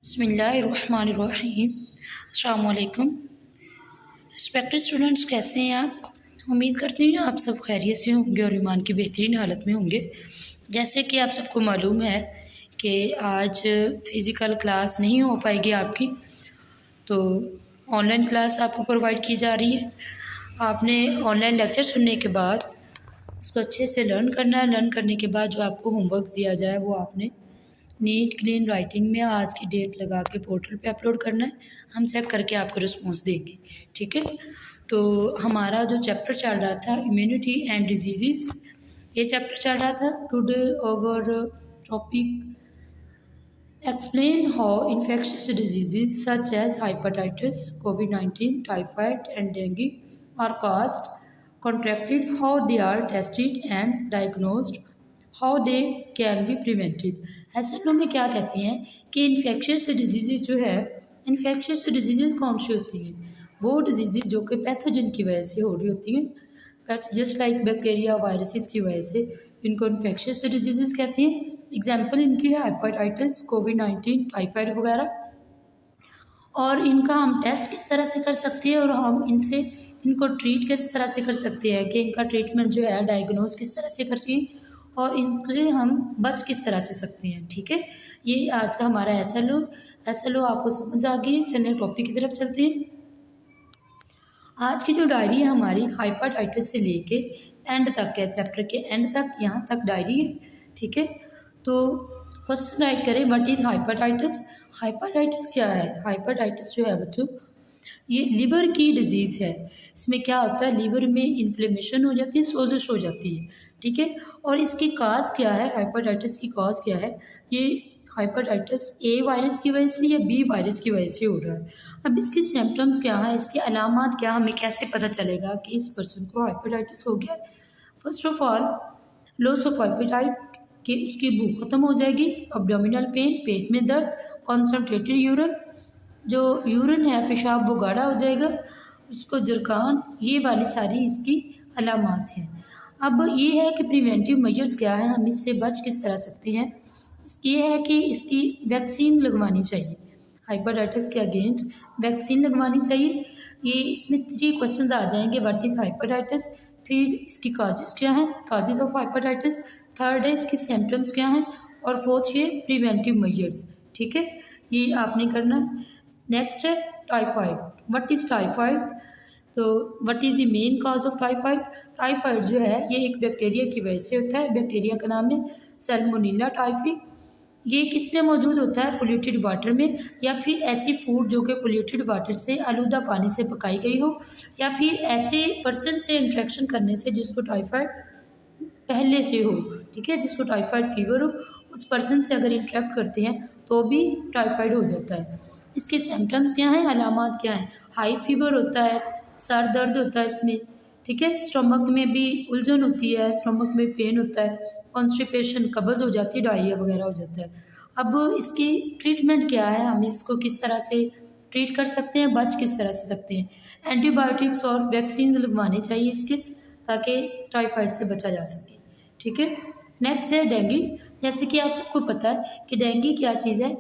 बिस्मिल्लाहिर्रहमानिर्रहीम। अस्सलाम वालेकुम। रिस्पेक्टेड स्टूडेंट्स, कैसे हैं आप? उम्मीद करती हूँ आप सब खैरियत से होंगे और ईमान की बेहतरीन हालत में होंगे। जैसे कि आप सबको मालूम है कि आज फ़िज़िकल क्लास नहीं हो पाएगी आपकी, तो ऑनलाइन क्लास आपको प्रोवाइड की जा रही है। आपने ऑनलाइन लेक्चर सुनने के बाद उसको अच्छे से लर्न करना है। लर्न करने के बाद जो आपको होमवर्क दिया जाए वो आपने नीट क्लीन राइटिंग में आज की डेट लगा के पोर्टल पे अपलोड करना है। हम चेक करके आपको रिस्पॉन्स देंगे, ठीक है। तो हमारा जो चैप्टर चल रहा था इम्यूनिटी एंड डिजीज़, ये चैप्टर चल रहा था। Today our topic explain how infectious disease such as hepatitis, कोविड-19, typhoid and dengue are caused, contracted, how they are tested and diagnosed, how they can be prevented. ऐसे लोग में क्या कहते हैं कि इन्फेक्शियस डिजीज़ जो है, इन्फेक्शियस डिजीज़ कौन सी होती हैं? वो डिजीज़ जो कि पैथोजन की वजह से हो रही होती हैं, जस्ट लाइक बैक्टीरिया वायरसेस की वजह से, इनको इन्फेक्शियस डिजीज़ कहते हैं। एग्जाम्पल इनकी है हेपेटाइटिस, कोविड-19, टाइफाइड वगैरह। और इनका हम टेस्ट किस तरह से कर सकते हैं और हम इनको ट्रीट किस तरह से कर सकते हैं कि इनका ट्रीटमेंट जो है डायग्नोज किस तरह से करती है और इनसे हम बच किस तरह से सकते हैं, ठीक है। ये आज का हमारा एस एल ओ आपको समझ आ गई है। चलिए टॉपिक की तरफ चलते हैं। आज की जो डायरी है हमारी हेपेटाइटिस से लेके एंड तक है, चैप्टर के एंड तक, यहाँ तक डायरी है, ठीक है। तो क्वेश्चन राइट करें, व्हाट इज हेपेटाइटिस। हेपेटाइटिस क्या है? हेपेटाइटिस जो है बच्चों, ये लिवर की डिजीज़ है। इसमें क्या होता है, लिवर में इन्फ्लेमेशन हो जाती है, सोजिश हो जाती है, ठीक है। और इसकी काज क्या है, हेपेटाइटिस की काज क्या है? ये हेपेटाइटिस ए वायरस की वजह से या बी वायरस की वजह से हो रहा है। अब इसके सिम्टम्स क्या हैं, इसके अलामात क्या, हमें कैसे पता चलेगा कि इस पर्सन को हेपेटाइटिस हो गया? First of all, loss of appetite, कि उसकी भूख खत्म हो जाएगी। अब्डोमिनल पेन, पेट में दर्द। कॉन्सनट्रेटेड यूरिन, जो यूरिन है पेशाब वो गाढ़ा हो जाएगा। उसको जरखान, ये वाली सारी इसकी अलामात हैं। अब ये है कि प्रिवेंटिव मेजर्स क्या है, हम इससे बच किस तरह सकते हैं। ये है कि इसकी वैक्सीन लगवानी चाहिए, हेपेटाइटिस के अगेंस्ट वैक्सीन लगवानी चाहिए। ये इसमें 3 क्वेश्चंस आ जाएंगे, व्हाट इज हेपेटाइटिस, फिर इसकी काजेज़ क्या हैं, काजेज़ ऑफ हेपेटाइटिस, थर्ड है इसकी सिम्टम्स क्या हैं, और फोर्थ ये प्रिवेंटिव मेजर्स, ठीक है। ये आपने करना है। नेक्स्ट है टाइफाइड, व्हाट इज़ टाइफाइड। तो what is the main cause of typhoid. Typhoid जो है ये एक बैक्टीरिया की वजह से होता है। बैक्टीरिया का नाम है सैल्मोनेला टाइफी। ये किस में मौजूद होता है, पोल्यूटेड वाटर में, या फिर ऐसी फूड जो कि पोल्यूटेड वाटर से, आलूदा पानी से पकाई गई हो, या फिर ऐसे पर्सन से इंट्रैक्शन करने से जिसको टाइफाइड पहले से हो, ठीक है, जिसको टाइफाइड फीवर हो, उस पर्सन से अगर इंट्रैक्ट करते हैं तो भी टाइफाइड हो जाता है। इसके सिम्टम्स क्या हैं, अलामात क्या हैं? हाई फीवर होता है, सर दर्द होता है इसमें, ठीक है। स्टमक में भी उलझन होती है, स्टमक में पेन होता है, कॉन्स्टिपेशन, कब्ज़ हो जाती है, डायरिया वगैरह हो जाता है। अब इसकी ट्रीटमेंट क्या है, हम इसको किस तरह से ट्रीट कर सकते हैं, बच किस तरह से सकते हैं? एंटीबायोटिक्स और वैक्सीन लगवाने चाहिए इसके, ताकि टाइफाइड से बचा जा सके, ठीक है। नेक्स्ट है डेंगू। जैसे कि आप सबको पता है कि डेंगू क्या चीज़ है,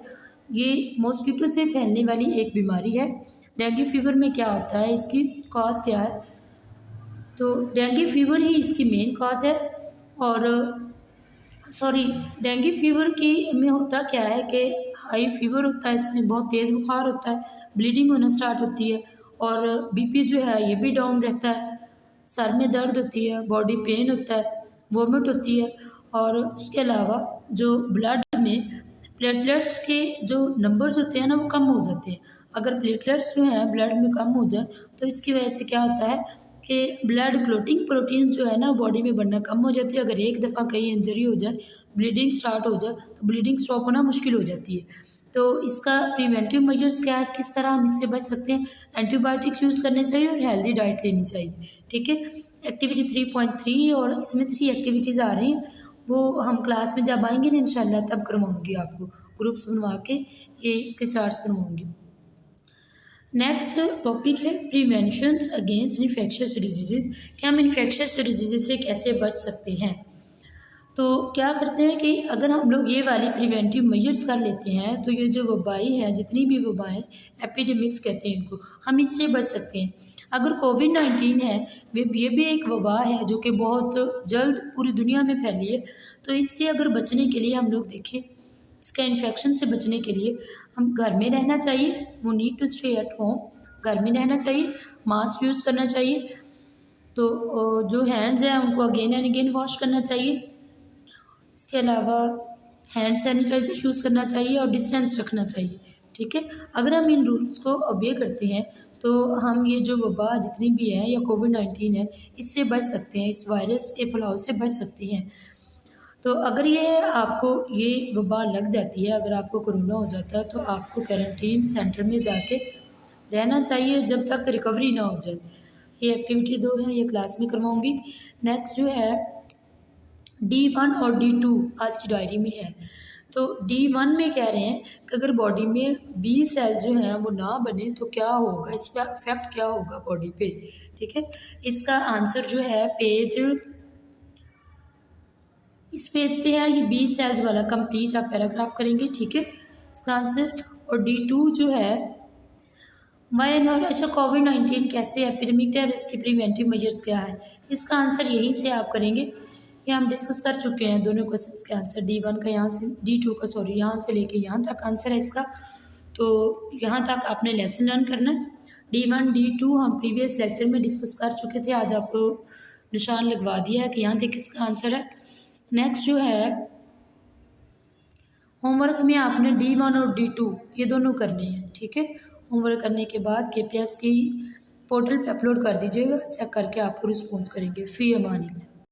ये मॉस्किटो से फैलने वाली एक बीमारी है। डेंगू फीवर में क्या होता है, इसकी कॉज क्या है, तो डेंगू फीवर ही इसकी मेन कॉज है। और डेंगू फीवर की में होता क्या है कि हाई फीवर होता है, इसमें बहुत तेज़ बुखार होता है, ब्लीडिंग होना स्टार्ट होती है, और बीपी जो है ये भी डाउन रहता है, सर में दर्द होती है, बॉडी पेन होता है, वॉमिट होती है, और उसके अलावा जो ब्लड में प्लेटलेट्स के जो नंबर्स होते हैं ना वो कम हो जाते हैं। अगर प्लेटलेट्स जो हैं ब्लड में कम हो जाए तो इसकी वजह से क्या होता है कि ब्लड क्लोटिंग प्रोटीन जो है ना बॉडी में बनना कम हो जाती है। अगर एक दफ़ा कहीं इंजरी हो जाए, ब्लीडिंग स्टार्ट हो जाए, तो ब्लीडिंग स्टॉप होना मुश्किल हो जाती है। तो इसका प्रिवेंटिव मेजर्स क्या है, किस तरह हम इससे बच सकते हैं? एंटीबायोटिक्स यूज़ करने चाहिए और हेल्दी डाइट लेनी चाहिए, ठीक है। एक्टिविटी 3.3 और इसमें 3 एक्टिविटीज़ आ रही हैं, वो हम क्लास में जब आएंगे ना इंशाल्लाह तब करवाऊँगी, आपको ग्रुप्स बनवा के ये इसके चार्ट्स बनवाऊँगी। नेक्स्ट टॉपिक है प्रिवेंशन अगेंस्ट इन्फेक्शियस डिजीज़, कि हम इन्फेक्शियस डिजीज़ से कैसे बच सकते हैं। तो क्या करते हैं कि अगर हम लोग ये वाली प्रिवेंटिव मेजर्स कर लेते हैं तो ये जो वबाई है, जितनी भी वबाएँ, एपिडेमिक्स कहते हैं इनको, हम इससे बच सकते हैं। अगर कोविड-19 है, ये भी एक वबा है जो कि बहुत जल्द पूरी दुनिया में फैली है। तो इससे अगर बचने के लिए हम लोग देखें, इसका इन्फेक्शन से बचने के लिए हम घर में रहना चाहिए, वो need to stay at home, घर में रहना चाहिए, मास्क यूज़ करना चाहिए। तो जो हैंड्स हैं उनको अगेन एंड अगेन वॉश करना चाहिए। इसके अलावा हैंड सैनिटाइज़र यूज़ करना चाहिए और डिस्टेंस रखना चाहिए, ठीक है। अगर हम इन रूल्स को ओबे करते हैं तो हम ये जो वबा जितनी भी है या कोविड-19 है, इससे बच सकते हैं, इस वायरस के फैलाव से बच सकते हैं। तो अगर ये आपको ये वबा लग जाती है, अगर आपको कोरोना हो जाता है तो आपको क्वारंटीन सेंटर में जाके रहना चाहिए जब तक रिकवरी ना हो जाए। ये एक्टिविटी 2 है, ये क्लास में करवाऊँगी। नेक्स्ट जो है D1 और D2 आज की डायरी में है। तो D1 में कह रहे हैं कि अगर बॉडी में बी सेल जो हैं वो ना बने तो क्या होगा, इस पर इफेक्ट क्या होगा बॉडी पे, ठीक है। इसका आंसर जो है इस पेज पे है, ये बी सेल्स वाला कंप्लीट आप पैराग्राफ करेंगे, ठीक है, इसका आंसर। और D2 जो है वाई और अच्छा कोविड-19 कैसे एपिडेमिक है और इसके प्रिवेंटिव मेजर्स क्या है, इसका आंसर यहीं से आप करेंगे। ये हम डिस्कस कर चुके हैं दोनों क्वेश्चंस के आंसर, D1 का यहाँ से, D2 का सॉरी, यहाँ से लेके यहाँ तक आंसर है इसका। तो यहाँ तक आपने लेसन लर्न करना है। D1 D2 हम प्रीवियस लेक्चर में डिस्कस कर चुके थे, आज आपको निशान लगवा दिया है कि यहाँ तक इसका आंसर है। नेक्स्ट जो है होमवर्क में आपने D1 और D2 ये दोनों करने हैं, ठीक है। होमवर्क करने के बाद KPS की पोर्टल पे अपलोड कर दीजिएगा, चेक करके आपको रिस्पॉन्स करेंगे। फी अमान अल्लाह।